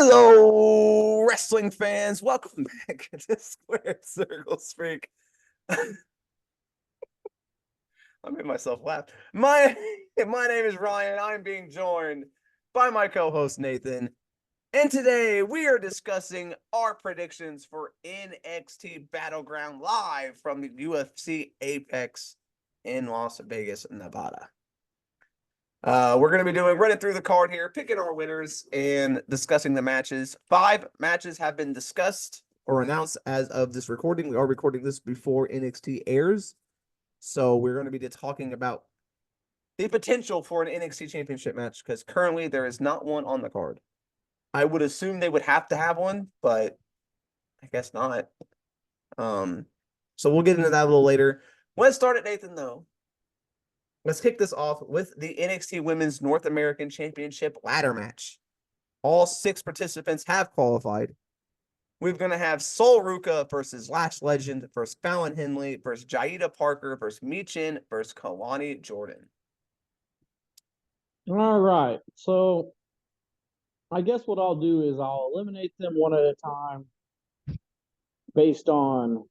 Hello, wrestling fans. Welcome back to Square Circle Freak. I made myself laugh. My name is Ryan. I'm being joined by my co-host Nathan. And today we are discussing our predictions for NXT Battleground live from the UFC Apex in Las Vegas, Nevada. We're going to be running through the card here, picking our winners and discussing the matches. 5 matches have been discussed or announced as of this recording. We are recording this before NXT airs. So we're going to be talking about the potential for an NXT championship match because currently there is not one on the card. I would assume they would have to have one, but I guess not. So we'll get into that a little later. Let's start it, Nathan, though. Let's kick this off with the NXT Women's North American Championship ladder match. All 6 participants have qualified. We're going to have Sol Ruca versus Lash Legend versus Fallon Henley versus Jaida Parker versus Michin versus Kalani Jordan. All right. So I guess what I'll do is I'll eliminate them one at a time based on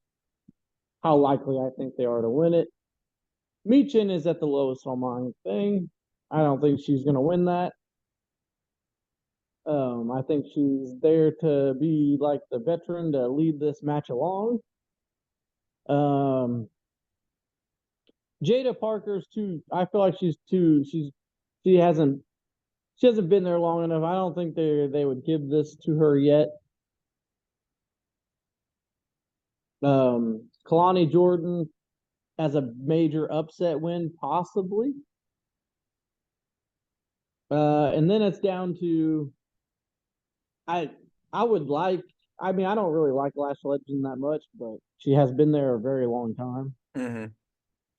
how likely I think they are to win it. Michin is at the lowest on my thing. I don't think she's going to win that. I think she's there to be like the veteran to lead this match along. Jaida Parker's too. I feel like she hasn't been there long enough. I don't think they would give this to her yet. Kalani Jordan as a major upset win, possibly. And then it's down to I don't really like Lash Legend that much, but she has been there a very long time. Mm-hmm.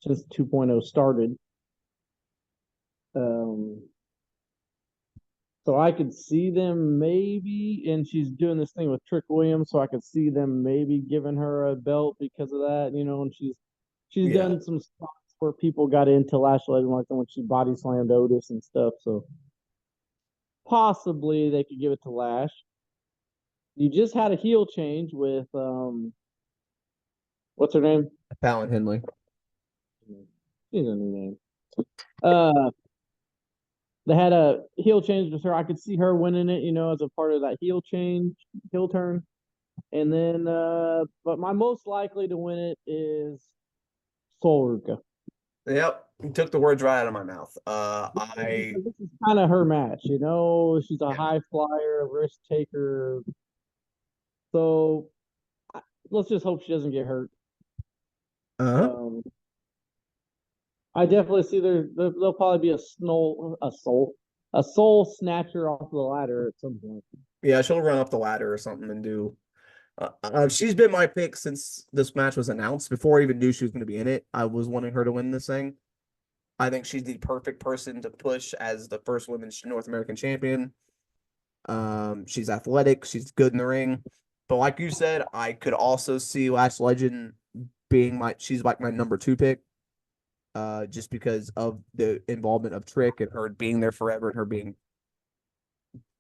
Since 2.0 started. So I could see them maybe, and she's doing this thing with Trick Williams, so I could see them maybe giving her a belt because of that, and she's done some spots where people got into Lash Legend, like when she body slammed Otis and stuff, so possibly they could give it to Lash. You just had a heel change with what's her name? Fallon Henley. She's a new name. They had a heel change with her. I could see her winning it, as a part of that heel turn. And then, but my most likely to win it is Sol Ruca. Yep, you took the words right out of my mouth. This is kind of her match, She's a high flyer, risk taker. So let's just hope she doesn't get hurt. I definitely see there'll probably be a soul snatcher off the ladder at some point. Yeah, she'll run up the ladder or something and do. She's been my pick since this match was announced. Before I even knew she was going to be in it, I was wanting her to win this thing. I think she's the perfect person to push as the first women's North American champion. She's athletic. She's good in the ring. But like you said, I could also see Lash Legend being she's like my number 2 pick. Just because of the involvement of Trick and her being there forever and her being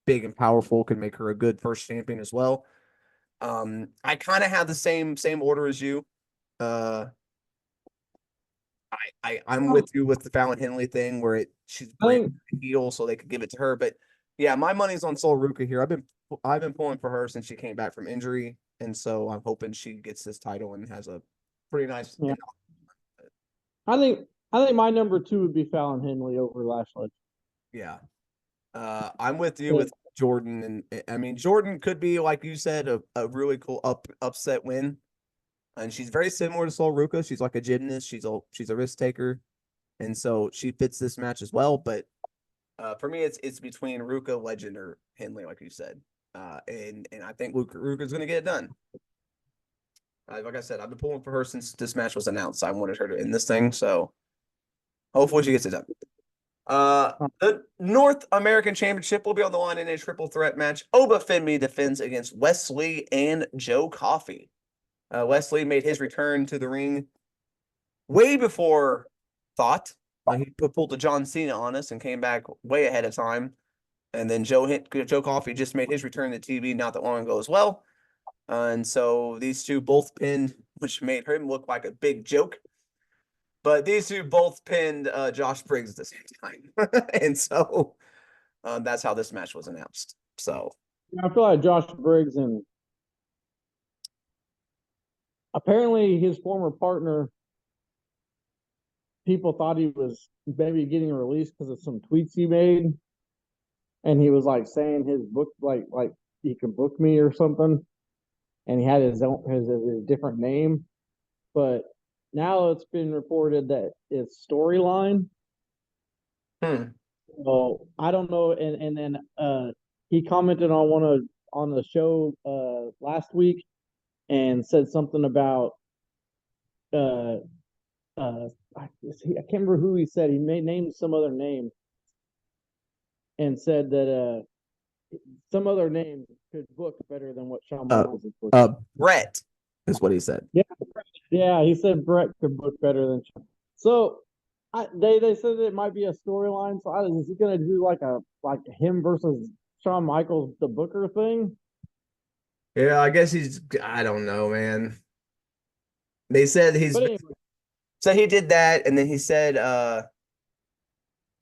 big and powerful can make her a good first champion as well. I kind of have the same order as you. I'm with you with the Fallon Henley thing where she's brand heel, so they could give it to her. But yeah, my money's on Sol Ruca here. I've been pulling for her since she came back from injury, and so I'm hoping she gets this title and has a pretty nice. Yeah. I think my number 2 would be Fallon Henley over Lash Legend. Yeah. I'm with you with Jordan. And I mean, Jordan could be, like you said, a really cool upset win. And she's very similar to Sol Ruca. She's like a gymnast. She's a risk taker. And so she fits this match as well. But for me, it's between Ruca, Legend, or Henley, like you said. And I think Ruca's going to get it done. Like I said, I've been pulling for her since this match was announced. I wanted her to end this thing, so hopefully she gets it done. The North American Championship will be on the line in a triple threat match. Oba Femi defends against Wesley and Joe Coffey. Wesley made his return to the ring way before thought. He pulled the John Cena on us and came back way ahead of time. And then Joe Coffey just made his return to TV not that long ago as well. And so these two both pinned, which made him look like a big joke. But these two both pinned Josh Briggs at the same time. And so that's how this match was announced. So I feel like Josh Briggs and apparently his former partner, people thought he was maybe getting released because of some tweets he made, and he was like saying his book, like he can book me or something, and he had his different name, but now it's been reported that it's storyline. hmm. So I don't know, and then he commented on on the show last week and said something about uh I can't remember who he said. He made named some other name and said that some other name could book better than what Shawn Michaels is booking. Brett is what he said. Yeah, yeah, he said Brett could book better than Shawn. So they said it might be a storyline. So is he gonna do like him versus Shawn Michaels the Booker thing? Yeah, I guess I don't know, man. They said But anyway, so he did that, and then he said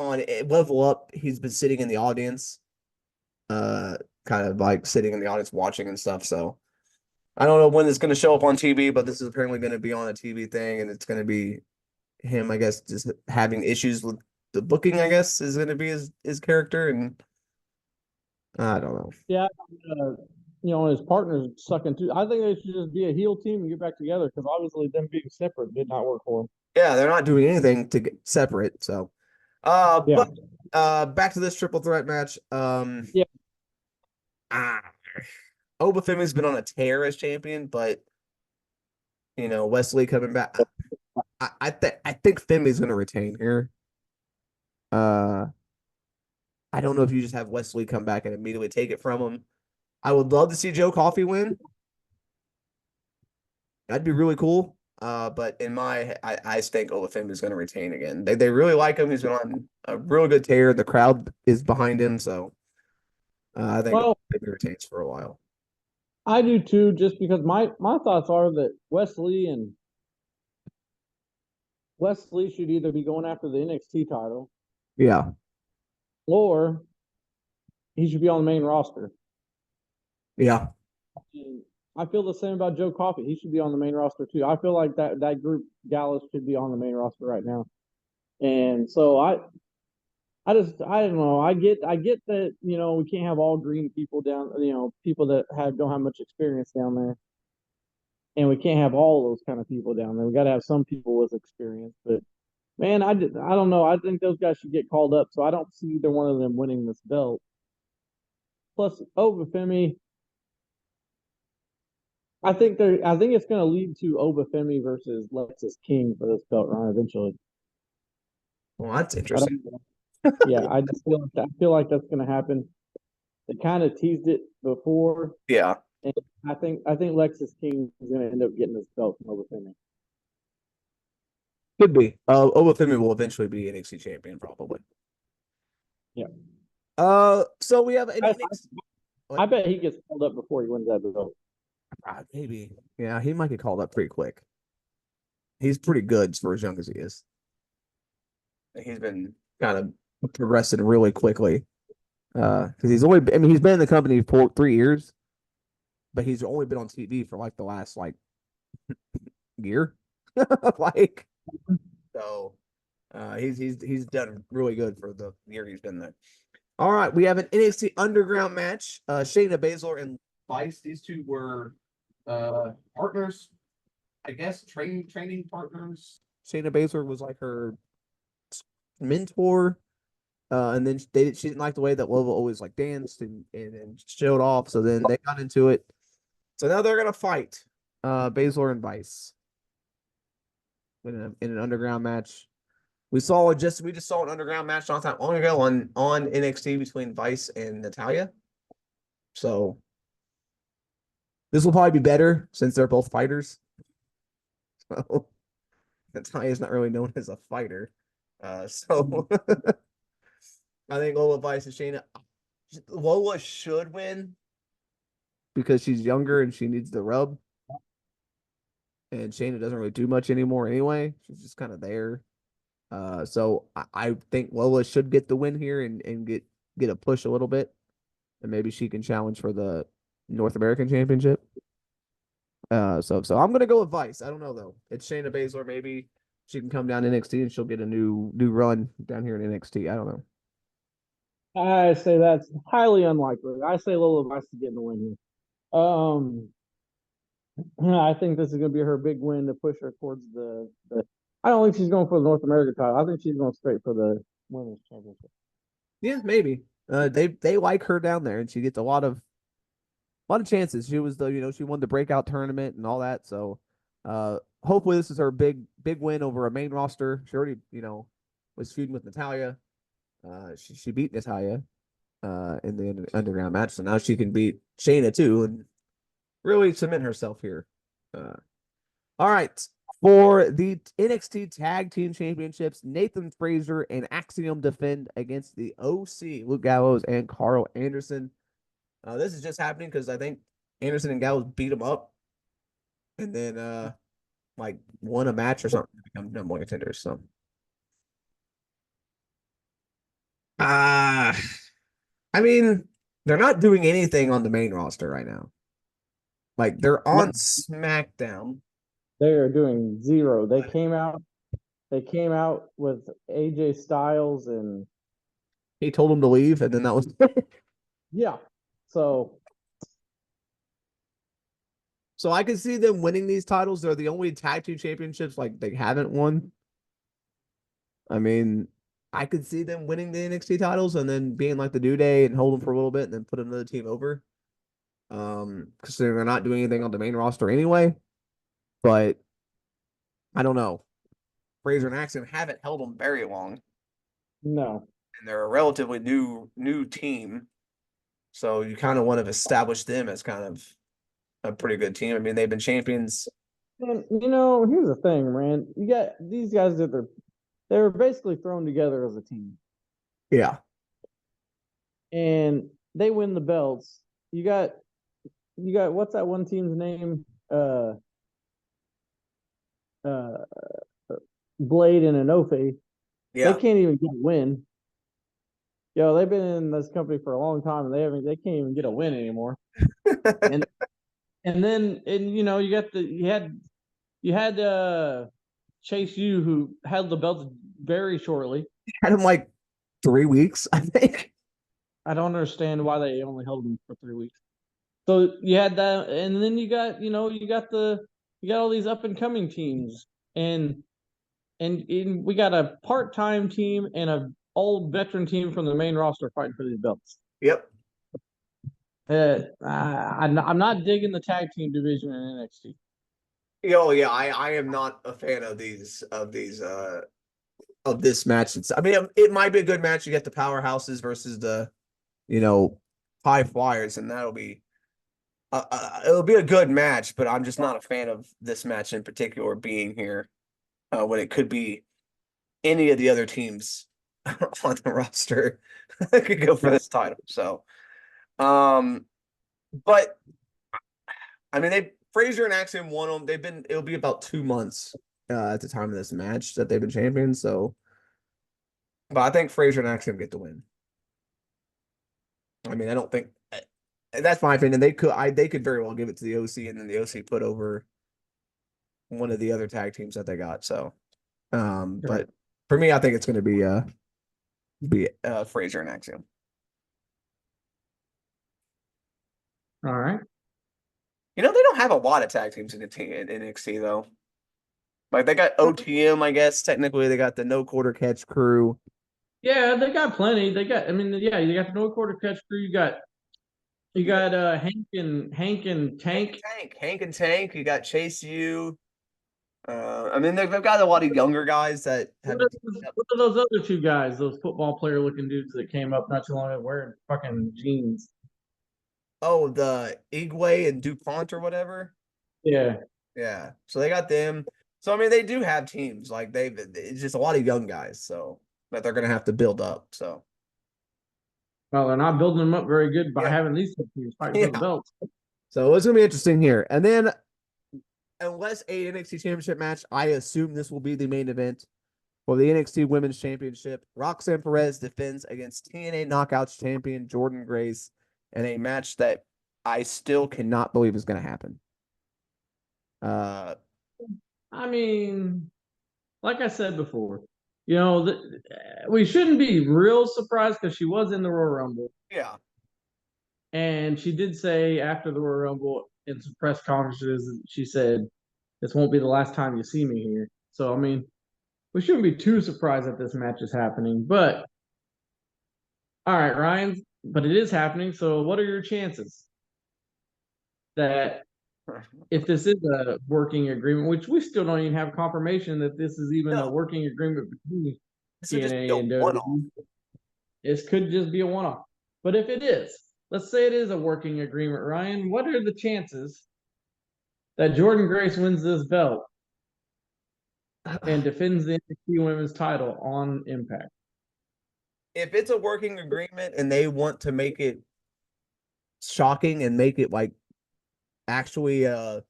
on Level Up, he's been sitting in the audience, kind of like sitting in the audience watching and stuff. So I don't know when it's going to show up on TV, but this is apparently going to be on a TV thing, and it's going to be him, I guess, just having issues with the booking, I guess, is going to be his character, and I don't know. yeah, uh, his partner's sucking too. I think they should just be a heel team and get back together because obviously them being separate did not work for them. Yeah, they're not doing anything to get separate. So, Yeah, but back to this triple threat match. yeah. Ah, Obafemi's been on a tear as champion, but Wesley coming back. I think Finley's going to retain here. Uh, I don't know if you just have Wesley come back and immediately take it from him. I would love to see Joe Coffey win. That'd be really cool. But I think Olafemi is going to retain again. They really like him. He's been on a real good tear. The crowd is behind him, so I think Well, Olafemi retains for a while. I do too, just because my thoughts are that Wesley should either be going after the NXT title Yeah, or he should be on the main roster. yeah, And I feel the same about Joe Coffey. He should be on the main roster too. I feel like that group Dallas should be on the main roster right now. And so I don't know. I get that, we can't have all green people down, people that don't have much experience down there. And we can't have all those kind of people down there. We got to have some people with experience. But man, I don't know. I think those guys should get called up. So I don't see either one of them winning this belt. Plus, Obafemi, I think it's going to lead to Obafemi versus Lexus King for this belt run eventually. well, that's I interesting. don't. Yeah, I feel like that's going to happen. They kind of teased it before, Yeah, and I think Lexus King is going to end up getting this belt from Obafemi. could be. Olafemi will eventually be NXT champion, probably. Yeah. So we have an I, NXT. I bet he gets called up before he wins that belt. Maybe. Yeah, he might get called up pretty quick. He's pretty good for as young as he is. He's been kind of progressing really quickly. Because he's been in the company for 3 years, but he's only been on TV for like the last year. like so he's done really good for the year he's been there. All right, we have an NXT Underground match. Shayna Baszler and Vice. These two were partners, I guess, training partners. Shayna Baszler was like her mentor. And then she didn't like the way that Lola always like danced and showed off. So then they got into it. So now they're gonna fight Baszler and Vice in an underground match. We just saw an underground match not that long ago on NXT between Vice and Natalia. So this will probably be better since they're both fighters. So Natalia's not really known as a fighter. So I think Lola Vice and Shayna. Lola should win because she's younger and she needs the rub. And Shayna doesn't really do much anymore anyway. She's just kind of there. So I think Lola should get the win here and get a push a little bit. And maybe she can challenge for the North American Championship. So I'm gonna go with Vice. I don't know though. It's Shayna Baszler. Maybe she can come down to NXT and she'll get a new run down here in NXT. I don't know. I say that's highly unlikely. I say Lola Vice is getting the win here. I think this is going to be her big win to push her towards the. I don't think she's going for the North American title. I think she's going straight for the women's championship. Yeah, maybe. They like her down there, and she gets a lot of chances. She was she won the breakout tournament and all that. So, hopefully this is her big win over a main roster. She already was feuding with Natalia. She beat Natalia, in the underground match. So now she can beat Shayna too, and really cement herself here. All right. For the NXT Tag Team Championships, Nathan Frazer and Axiom defend against the OC, Luke Gallows and Carl Anderson. This is just happening because I think Anderson and Gallows beat them up and then like won a match or something to become number one contenders. So uh I mean, they're not doing anything on the main roster right now. Like they're No, on SmackDown. they are doing zero. They came out. They came out with AJ Styles and He told them to leave, and then that was yeah. So so I can see them winning these titles. They're the only tag team championships like they haven't won. I mean, I could see them winning the NXT titles and then being like the New Day and hold them for a little bit and then put another team over. Because they're not doing anything on the main roster anyway. But I don't know. Fraser and Axiom haven't held them very long, no. and they're a relatively new team. So you kind of want to establish them as kind of a pretty good team. I mean, they've been champions. And here's the thing, man. You got these guys that they're basically thrown together as a team, Yeah. and they win the belts. You got what's that one team's name? Uh, Blade and Inoue. Yeah. They can't even get a win. Yo, they've been in this company for a long time, and they can't even get a win anymore. and and then you had Chase U, who held the belts very shortly. Had him like 3 weeks, I think. I don't understand why they only held him for 3 weeks. So you had that, and then you got all these up and coming teams, and we got a part time team and a old veteran team from the main roster fighting for these belts. Yep. I'm not digging the tag team division in NXT. Oh yeah, I am not a fan of this match. I mean, it might be a good match. You get the powerhouses versus the high flyers, and it'll be a good match. But I'm just not a fan of this match in particular being here when it could be any of the other teams on the roster that could go for this title. So, but I mean, Fraser and Axiom won them. It'll be about 2 months at the time of this match that they've been champions. So, but I think Fraser and Axiom get the win. I mean, I don't think that's my opinion. They could very well give it to the OC, and then the OC put over one of the other tag teams that they got. So, but for me, I think it's going to be Fraser and Axiom. All right. They don't have a lot of tag teams in NXT though. Like they got OTM, I guess technically they got the No Quarter Catch crew. Yeah, they got plenty. You got the No Quarter Catch crew. You got Hank and Tank. Hank and Tank. You got Chase U. I mean they've got a lot of younger guys that have. What are those other two guys? Those football player looking dudes that came up not too long ago wearing fucking jeans. Oh, the Igwe and DuPont or whatever. Yeah. Yeah. So they got them. So I mean they do have teams. Like it's just a lot of young guys, so that they're gonna have to build up. So Well, they're not building them up very good by Yeah, having these two teams fighting for the yeah. belts. So it's gonna be interesting here. And then, unless a NXT Championship match, I assume this will be the main event for the NXT Women's Championship. Roxanne Perez defends against TNA Knockouts champion Jordan Grace in a match that I still cannot believe is going to happen. I mean, like I said before, we shouldn't be real surprised because she was in the Royal Rumble. Yeah. And she did say after the Royal Rumble in some press conferences, she said, "This won't be the last time you see me here." So, I mean, we shouldn't be too surprised that this match is happening. But, all right, Ryan, but it is happening. So, what are your chances that if this is a working agreement, which we still don't even have confirmation that this is even a No, working agreement between this would just be a TNA and one-off. WWE, this could just be a one off. But if it is, let's say it is a working agreement, Ryan, what are the chances that Jordan Grace wins this belt and defends the NXT Women's title on Impact? If it's a working agreement and they want to make it shocking and make it like actually an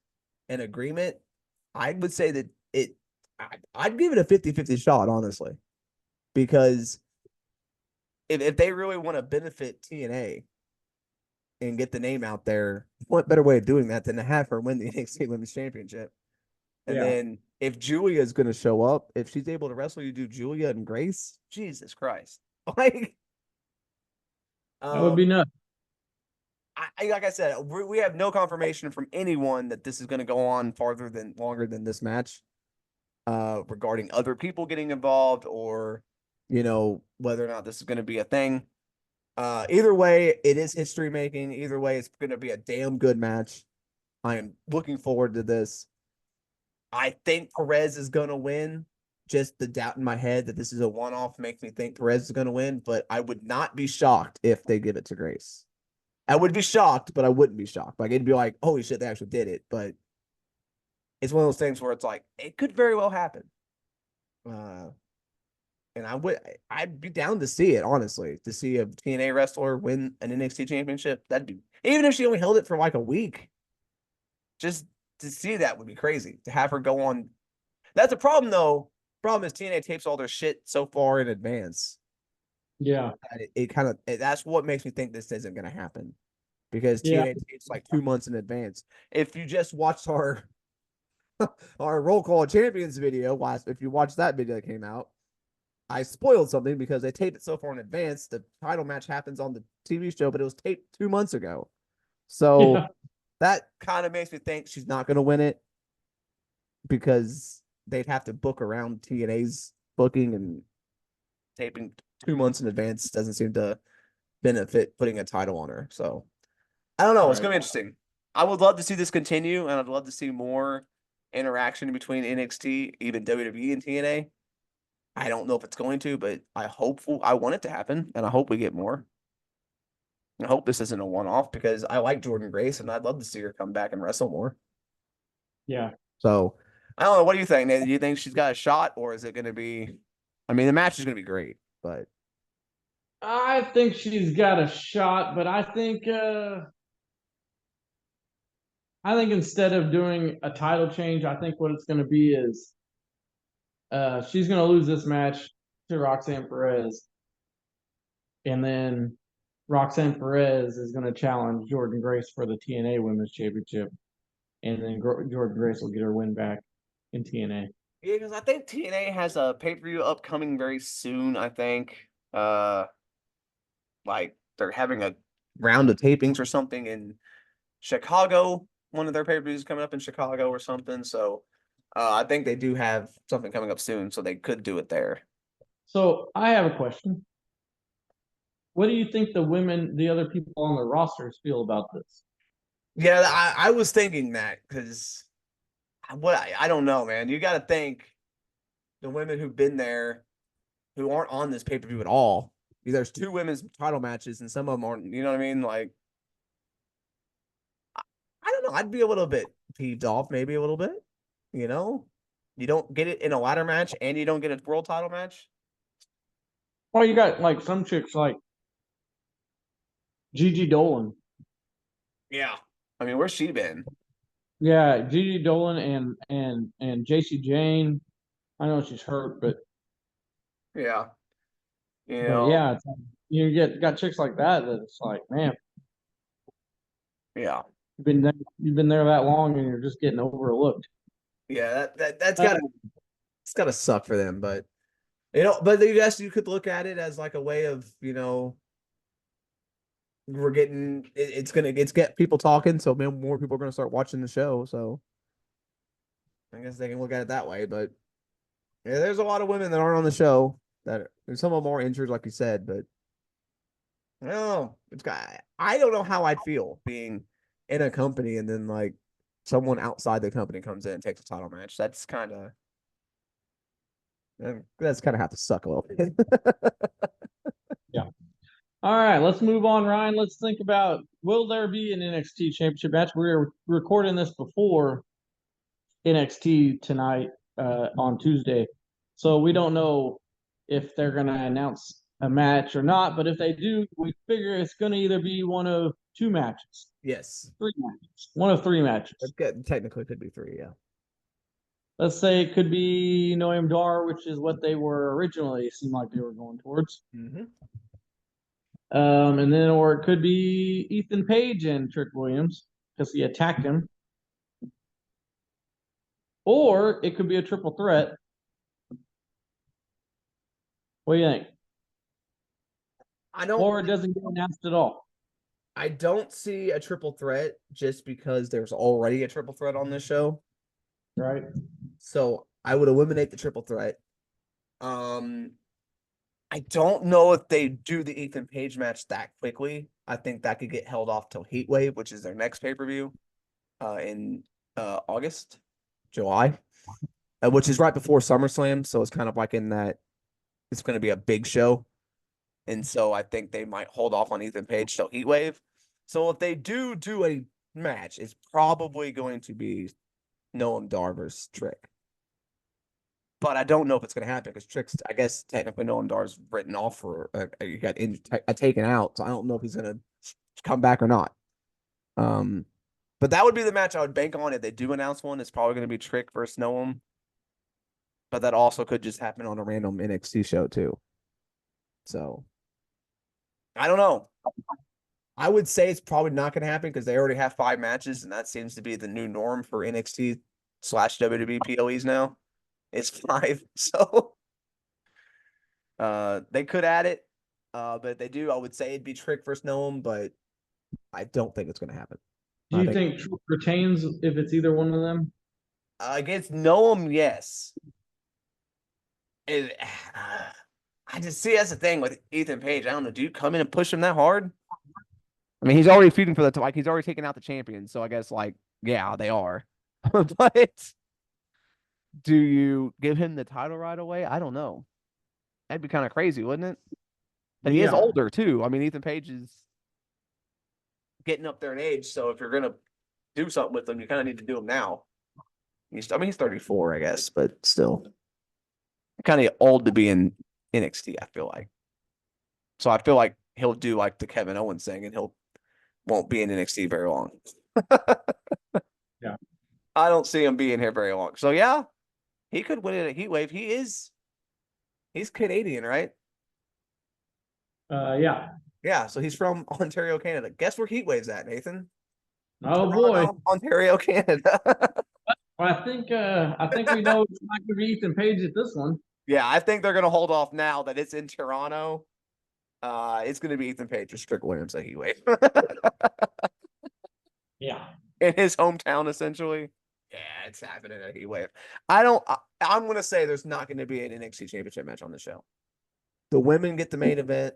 agreement, I would say that I'd give it a 50-50 shot, honestly. Because if they really want to benefit TNA and get the name out there, what better way of doing that than to have her win the NXT Women's Championship? And Yeah, then if Julia is going to show up, if she's able to wrestle, you do Julia and Grace. Jesus Christ! Like, that would be um, nuts. like I said, we have no confirmation from anyone that this is going to go on longer than this match. Regarding other people getting involved or whether or not this is going to be a thing. Either way, it is history making. Either way, it's going to be a damn good match. I am looking forward to this. I think Perez is going to win. Just the doubt in my head that this is a one-off makes me think Perez is going to win, but I would not be shocked if they give it to Grace. I would be shocked, but I wouldn't be shocked. Like, it'd be like, holy shit, they actually did it. But it's one of those things where it's like, it could very well happen. And I'd be down to see it, honestly, to see a TNA wrestler win an NXT championship. That'd be, even if she only held it for like a week, just to see that would be crazy. To have her go on. That's a problem though. Problem is TNA tapes all their shit so far in advance. Yeah, It kind of, that's what makes me think this isn't going to happen, because yeah, TNA tapes like 2 months in advance. If you just watched our roll call champions video if you watched that video that came out, I spoiled something because they taped it so far in advance. The title match happens on the TV show, but it was taped 2 months ago. So yeah, that kind of makes me think she's not going to win it, because they'd have to book around TNA's booking, and taping 2 months in advance doesn't seem to benefit putting a title on her. So I don't know. It's right. going to be interesting. I would love to see this continue, and I'd love to see more interaction between NXT, even WWE and TNA. I don't know if it's going to, but I want it to happen, and I hope we get more. I hope this isn't a one-off, because I like Jordan Grace and I'd love to see her come back and wrestle more. Yeah. So I don't know. What do you think, Nathan? Do you think she's got a shot, or is it going to be? I mean, the match is going to be great, but I think she's got a shot, but I think instead of doing a title change, I think what it's going to be is she's going to lose this match to Roxanne Perez, and then Roxanne Perez is going to challenge Jordan Grace for the TNA Women's Championship, and then Jordan Grace will get her win back in TNA. yeah, because I think TNA has a pay-per-view upcoming very soon. I think, like they're having a round of tapings or something in Chicago. One of their pay-per-views coming up in Chicago or something. So I think they do have something coming up soon, so they could do it there. So I have a question. What do you think the other people on the rosters feel about this? Yeah, I was thinking that, because I don't know, man. You got to think the women who've been there who aren't on this pay-per-view at all. There's two women's title matches, and some of them aren't. You know what I mean? Like, I don't know. I'd be a little bit peeved off, maybe a little bit. You know, you don't get it in a ladder match, and you don't get a world title match. Well, you got like some chicks like Gigi Dolan. Yeah. I mean, where's she been? Yeah, Gigi Dolan and JC Jane. I know she's hurt, Yeah. You but know, yeah, got chicks like that it's like, man, yeah. you've been there that long and you're just getting overlooked. Yeah, that's Uh, gotta it's gotta suck for them, but but I guess you could look at it as like a way of, we're getting it's get people talking, so more people are gonna start watching the show. So I guess they can look at it that way. But yeah, there's a lot of women that aren't on the show some of them are injured, like you said, but I don't know. I don't know how I'd feel being in a company and then like someone outside the company comes in and takes a title match. That's kind of have to suck a little bit. yeah. All right, let's move on, Ryan. Let's think about, will there be an NXT championship match? We were recording this before NXT tonight on Tuesday. So we don't know if they're going to announce a match or not. But if they do, we figure it's going to either be one of two matches, Yes. three matches, one of three matches. Technically could be three, yeah. Let's say it could be Noam Dar, which is what they were originally seemed like they were going towards. Mm-hmm. And then, or it could be Ethan Page and Trick Williams because he attacked him. Or it could be a triple threat. What do you think? Or it doesn't get announced at all. I don't see a triple threat just because there's already a triple threat on this show. Right. So I would eliminate the triple threat. Um, I don't know if they do the Ethan Page match that quickly. I think that could get held off till Heatwave, which is their next pay-per-view in August, July, which is right before SummerSlam. So it's kind of like in that it's going to be a big show. And so I think they might hold off on Ethan Page till Heatwave. So if they do a match, it's probably going to be Noam Dar versus Trick. But I don't know if it's going to happen because Trick's, I guess, technically Noam Dar's written off for he got taken out. So I don't know if he's going to come back or not. But that would be the match I would bank on if they do announce one. It's probably going to be Trick versus Noam. But that also could just happen on a random NXT show too. So I don't know. I would say it's probably not going to happen because they already have 5 matches, and that seems to be the new norm for NXT/WWE PLEs now. It's 5, so they could add it, but if they do, I would say it'd be Trick versus Noam, but I don't think it's going to happen. Do you think Trick retains if it's either one of them? Against Noam, yes. It, I just see that's the thing with Ethan Page. I don't know. Do you come in and push him that hard? I mean, he's already feuding for the he's already taken out the champion, so I guess yeah, they are. But do you give him the title right away? I don't know. That'd be kind of crazy, wouldn't it? And he is older too. I mean, Ethan Page is getting up there in age, so if you're gonna do something with him, you kind of need to do him now. He's 34, I guess, but still kind of old to be in NXT, I feel like. So I feel like he'll do like the Kevin Owens thing and won't be in NXT very long. Yeah. I don't see him being here very long. So yeah, he could win it at Heatwave. He's Canadian, right? Yeah. Yeah, so he's from Ontario, Canada. Guess where Heatwave's at, Nathan? Oh Toronto, boy. Ontario, Canada. Well, I think we know it's not going to be Ethan Page at this one. Yeah, I think they're going to hold off now that it's in Toronto. It's going to be Ethan Page or Strick Williams at Heatwave. Yeah. In his hometown, essentially. Yeah, it's happening at Heatwave. I'm going to say there's not going to be an NXT Championship match on the show. The women get the main event.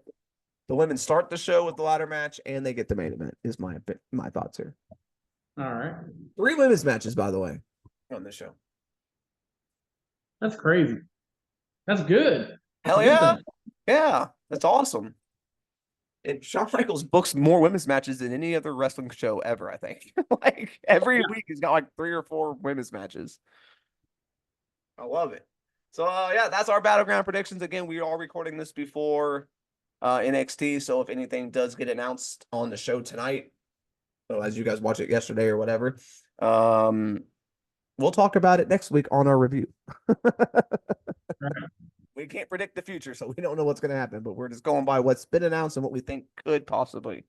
The women start the show with the ladder match, and they get the main event. Is my thoughts here. All right. 3 women's matches, by the way, on this show. That's crazy. That's good. Hell yeah. Yeah, that's awesome. And Shawn Michaels books more women's matches than any other wrestling show ever, I think. Like every week he's got like 3 or 4 women's matches. I love it. So yeah, that's our Battleground predictions. Again, we are recording this before NXT. So if anything does get announced on the show tonight, so as you guys watch it yesterday or whatever, we'll talk about it next week on our review. We can't predict the future, so we don't know what's going to happen, but we're just going by what's been announced and what we think could possibly.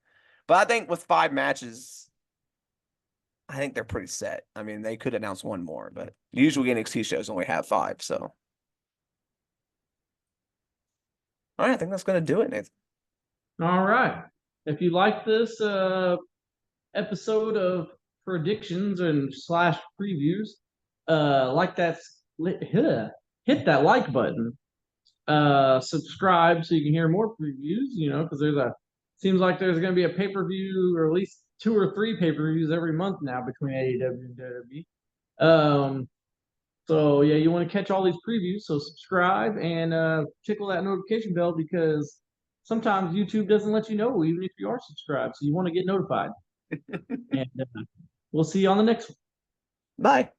But I think with 5 matches, I think they're pretty set. I mean, they could announce one more, but usually NXT shows only have 5, so. All right, I think that's going to do it, Nathan. All right. If you like this episode of predictions and slash previews, hit that like button. Subscribe so you can hear more previews, because seems like there's going to be a pay-per-view or at least 2 or 3 pay-per-views every month now between AEW and WWE. So yeah, you want to catch all these previews, so subscribe and tickle that notification bell, because sometimes YouTube doesn't let you know even if you are subscribed, so you want to get notified. And we'll see you on the next one. Bye.